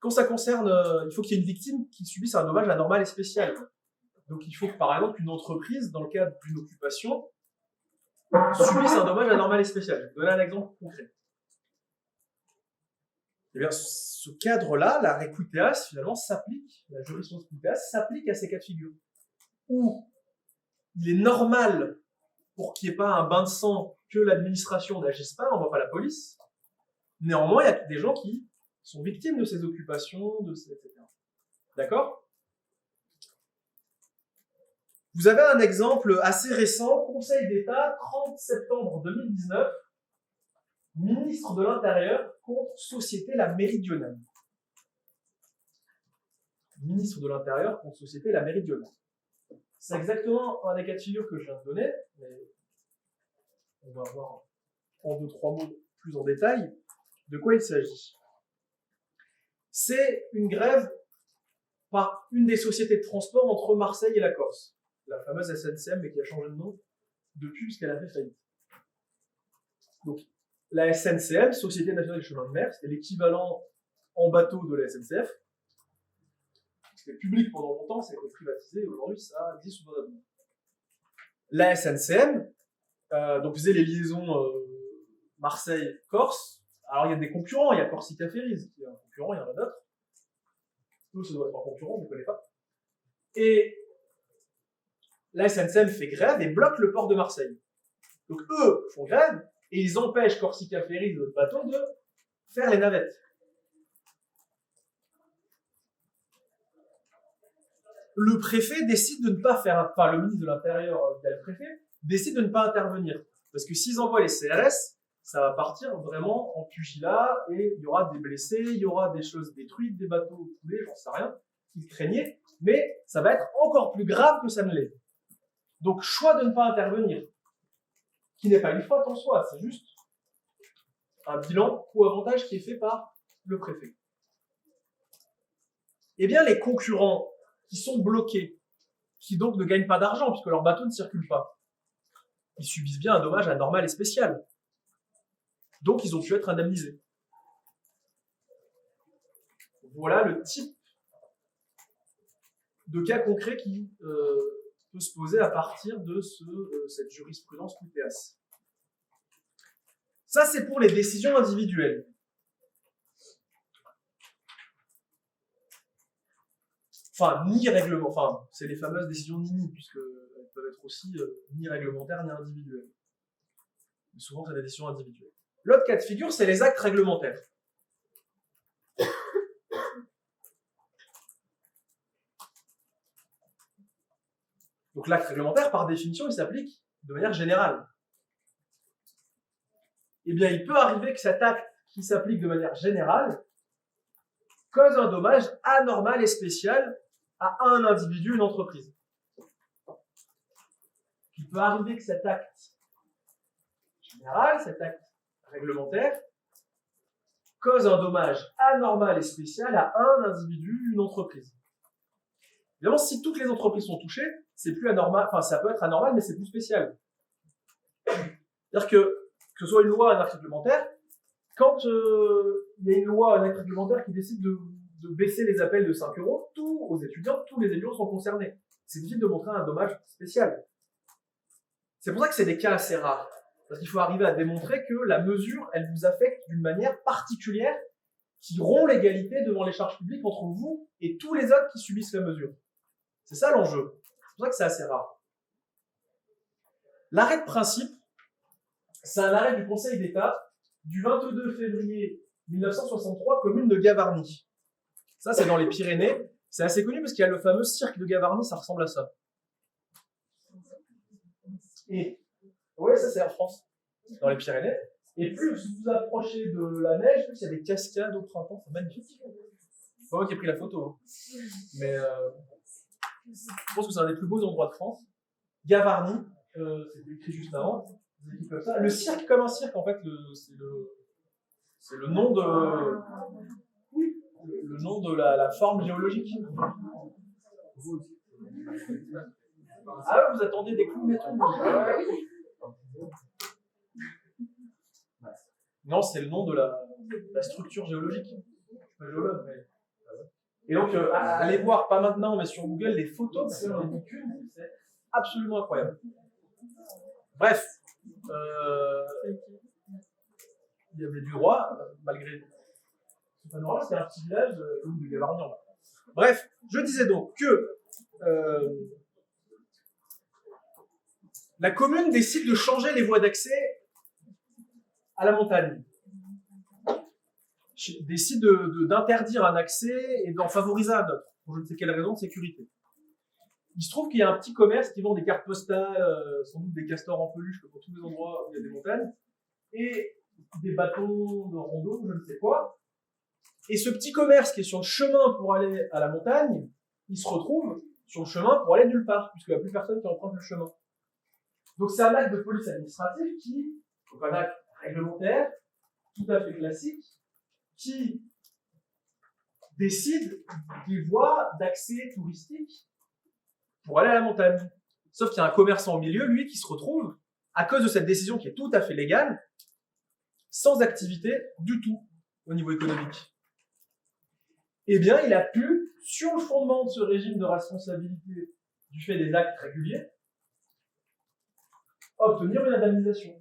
quand ça concerne, il faut qu'il y ait une victime qui subisse un dommage anormal et spécial. Donc il faut que, par exemple, une entreprise, dans le cadre d'une occupation, subisse un dommage anormal et spécial. Je vais vous donner un exemple concret. Eh bien, ce cadre-là, la requiteas, finalement, s'applique, la jurisprudence quiteas s'applique à ces cas de figure. Où il est normal, pour qu'il n'y ait pas un bain de sang, que l'administration n'agisse pas, on ne voit pas la police. Néanmoins, il y a des gens qui sont victimes de ces occupations, etc. D'accord ? Vous avez un exemple assez récent, Conseil d'État, 30 septembre 2019, ministre de l'Intérieur contre Société La Méridionale. Ministre de l'Intérieur contre Société La Méridionale. C'est exactement un des cas de figure que je viens de donner, mais on va voir en 2-3 mots plus en détail de quoi il s'agit. C'est une grève par une des sociétés de transport entre Marseille et la Corse, la fameuse SNCM, mais qui a changé de nom depuis puisqu'elle a fait faillite. Donc, la SNCM, Société Nationale des Chemins de Mer, c'était l'équivalent en bateau de la SNCF. C'était public pendant longtemps, ça a été privatisé, et aujourd'hui ça existe sous abonnement. La SNCM, donc faisait les liaisons Marseille-Corse. Alors il y a des concurrents, il y a Corsica Ferries, qui est un concurrent, il y en a d'autres. Eux, ça doit être un concurrent, je ne connais pas. Et la SNCM fait grève et bloque le port de Marseille. Donc eux font grève et ils empêchent Corsica Ferries, le bateau, de faire les navettes. Le préfet décide de ne pas faire, enfin le ministre de l'Intérieur via le préfet, décide de ne pas intervenir. Parce que s'ils envoient les CRS, ça va partir vraiment en pugilat et il y aura des blessés, il y aura des choses détruites, des bateaux coulés, j'en sais rien, qu'ils craignaient, mais ça va être encore plus grave que ça ne l'est. Donc choix de ne pas intervenir, qui n'est pas une faute en soi, c'est juste un bilan coût-avantage qui est fait par le préfet. Eh bien les concurrents qui sont bloqués, qui donc ne gagnent pas d'argent puisque leur bateau ne circule pas, ils subissent bien un dommage anormal et spécial. Donc ils ont pu être indemnisés. Voilà le type de cas concret qui peut se poser à partir de cette jurisprudence quiteas. Ça, c'est pour les décisions individuelles. Enfin, ni règlement, enfin, c'est les fameuses décisions NINI, puisqu'elles peuvent être aussi ni réglementaires ni individuelles. Mais souvent, c'est des décisions individuelles. L'autre cas de figure, c'est les actes réglementaires. Donc l'acte réglementaire, par définition, il s'applique de manière générale. Eh bien, il peut arriver que cet acte qui s'applique de manière générale cause un dommage anormal et spécial à un individu, une entreprise. Il peut arriver que cet acte général, cet acte réglementaire, cause un dommage anormal et spécial à un individu, une entreprise. Évidemment, si toutes les entreprises sont touchées, c'est plus anormal, enfin ça peut être anormal, mais c'est plus spécial. C'est-à-dire que ce soit une loi ou un acte réglementaire, quand il y a une loi ou un acte réglementaire qui décide de baisser les appels de 5 €, tous les étudiants sont concernés. C'est difficile de montrer un dommage spécial. C'est pour ça que c'est des cas assez rares. Parce qu'il faut arriver à démontrer que la mesure, elle vous affecte d'une manière particulière qui rompt l'égalité devant les charges publiques entre vous et tous les autres qui subissent la mesure. C'est ça l'enjeu. C'est pour ça que c'est assez rare. L'arrêt de principe, c'est un arrêt du Conseil d'État du 22 février 1963, commune de Gavarnie. Ça, c'est dans les Pyrénées. C'est assez connu parce qu'il y a le fameux cirque de Gavarnie, ça ressemble à ça. Et oui, ça c'est en France, dans les Pyrénées. Et plus vous vous approchez de la neige, plus il y a des cascades au printemps, c'est magnifique. C'est pas moi qui ai pris la photo, hein. Mais je pense que c'est un des plus beaux endroits de France. Gavarnie, c'était écrit juste avant. Comme ça. Le cirque comme un cirque, en fait, c'est le nom de la forme géologique. Ah ouais, vous attendez des clous et tout. Non, c'est le nom de la structure géologique. Je suis pas géologue, mais Et donc, allez voir, pas maintenant, mais sur Google, les photos de ces véhicules, c'est absolument incroyable. Bref, il y avait du droit, malgré... C'est pas normal, c'était un petit village de Gavarnian. Bref, je disais donc que la commune décide de changer les voies d'accès à la montagne. Décide d'interdire un accès et d'en favoriser un autre, pour je ne sais quelle raison de sécurité. Il se trouve qu'il y a un petit commerce qui vend des cartes postales, sans doute des castors en peluche, comme pour tous les endroits où il y a des montagnes, et des bâtons de rando, je ne sais quoi. Et ce petit commerce qui est sur le chemin pour aller à la montagne, il se retrouve sur le chemin pour aller nulle part, puisqu'il n'y a plus personne qui emprunte le chemin. Donc c'est un acte de police administrative qui, donc un acte réglementaire, tout à fait classique, qui décide des voies d'accès touristique pour aller à la montagne. Sauf qu'il y a un commerçant au milieu, lui, qui se retrouve, à cause de cette décision qui est tout à fait légale, sans activité du tout au niveau économique. Eh bien, il a pu, sur le fondement de ce régime de responsabilité du fait des actes réguliers, obtenir une indemnisation.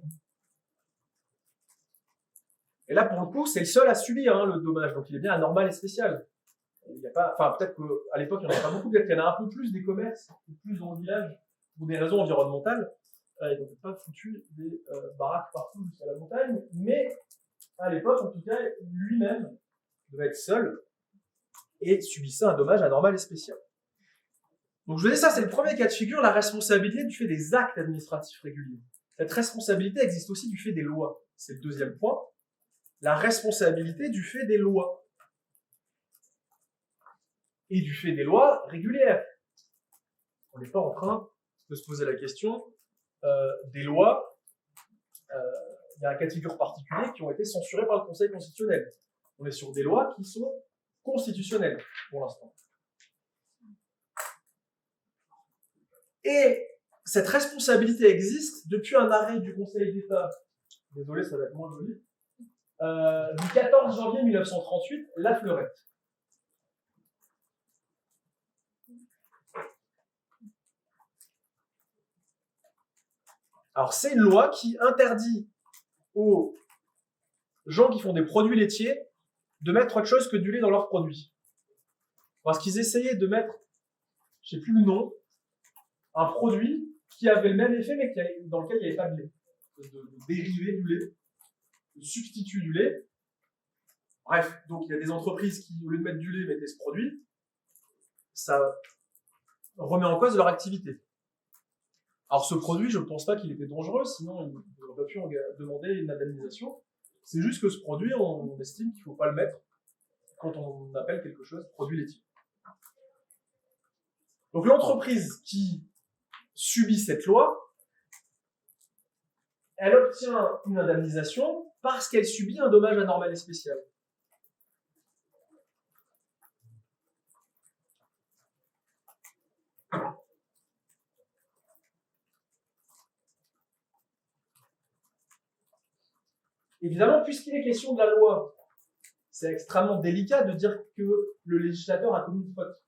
Et là, pour le coup, c'est le seul à subir le dommage, donc il est bien anormal et spécial. Il y a pas, enfin, peut-être qu'à l'époque, il n'y en a pas beaucoup, peut-être qu'il y en a un peu plus des commerces, plus dans le village, pour des raisons environnementales. Ils n'ont peut-être pas foutu des baraques partout jusqu'à la montagne, mais à l'époque, en tout cas, lui-même devait être seul et subissait un dommage anormal et spécial. Donc je vous dis ça, c'est le premier cas de figure, la responsabilité du fait des actes administratifs réguliers. Cette responsabilité existe aussi du fait des lois. C'est le deuxième point. La responsabilité du fait des lois. Et du fait des lois régulières. On n'est pas en train de se poser la question des lois. Il y a un cas de figure particulier qui ont été censurés par le Conseil constitutionnel. On est sur des lois qui sont constitutionnelles pour l'instant. Et cette responsabilité existe depuis un arrêt du Conseil d'État, désolé, ça va être moins joli, du 14 janvier 1938, La Fleurette. Alors, c'est une loi qui interdit aux gens qui font des produits laitiers de mettre autre chose que du lait dans leurs produits. Parce qu'ils essayaient de mettre, je ne sais plus le nom, un produit qui avait le même effet, mais dans lequel il n'y avait pas de lait. De dérivé du lait, de substitut du lait. Bref, donc il y a des entreprises qui, au lieu de mettre du lait, mettaient ce produit. Ça remet en cause leur activité. Alors ce produit, je ne pense pas qu'il était dangereux, sinon ils n'auraient pas pu demander une indemnisation. C'est juste que ce produit, on estime qu'il ne faut pas le mettre quand on appelle quelque chose produit laitier. Donc l'entreprise qui subit cette loi, elle obtient une indemnisation parce qu'elle subit un dommage anormal et spécial. Évidemment, puisqu'il est question de la loi, c'est extrêmement délicat de dire que le législateur a commis une faute,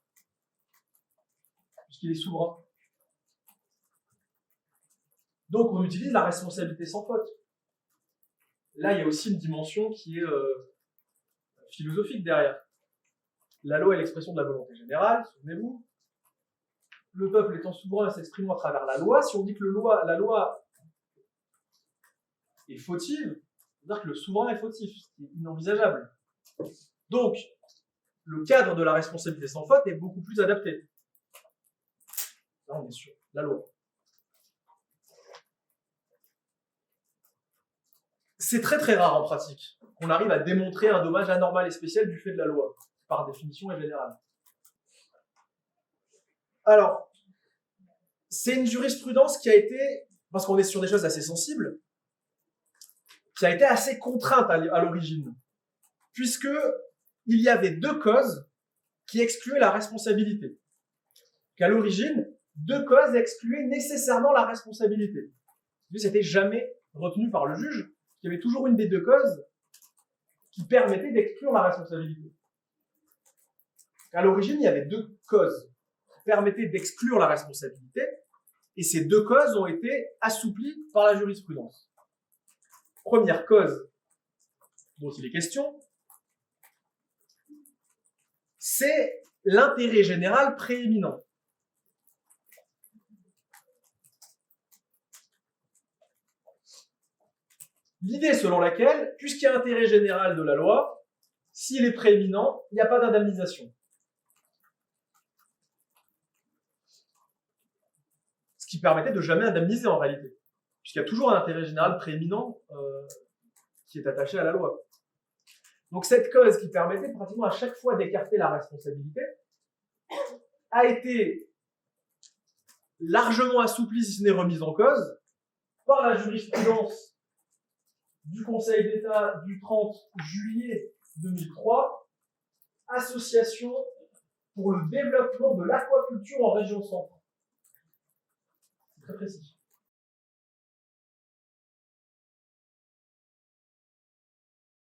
puisqu'il est souverain. Donc on utilise la responsabilité sans faute. Là, il y a aussi une dimension qui est philosophique derrière. La loi est l'expression de la volonté générale, souvenez-vous. Le peuple étant souverain s'exprime à travers la loi. Si on dit que la loi est fautive, c'est-à-dire que le souverain est fautif, ce qui est inenvisageable. Donc, le cadre de la responsabilité sans faute est beaucoup plus adapté. Là, on est sur la loi. C'est très très rare en pratique qu'on arrive à démontrer un dommage anormal et spécial du fait de la loi, par définition et générale. Alors, c'est une jurisprudence qui a été, parce qu'on est sur des choses assez sensibles, qui a été assez contrainte à l'origine, puisque il y avait deux causes qui excluaient la responsabilité. Qu'à l'origine, deux causes excluaient nécessairement la responsabilité. C'était jamais retenu par le juge, il y avait toujours une des deux causes qui permettait d'exclure la responsabilité. À l'origine, il y avait deux causes qui permettaient d'exclure la responsabilité, et ces deux causes ont été assouplies par la jurisprudence. Première cause dont il est question, c'est l'intérêt général prééminent. L'idée selon laquelle, puisqu'il y a intérêt général de la loi, s'il est prééminent, il n'y a pas d'indemnisation. Ce qui permettait de jamais indemniser en réalité, puisqu'il y a toujours un intérêt général prééminent qui est attaché à la loi. Donc cette cause qui permettait pratiquement à chaque fois d'écarter la responsabilité a été largement assouplie, si ce n'est remise en cause, par la jurisprudence du Conseil d'État du 30 juillet 2003, Association pour le développement de l'aquaculture en région centre. C'est très précis.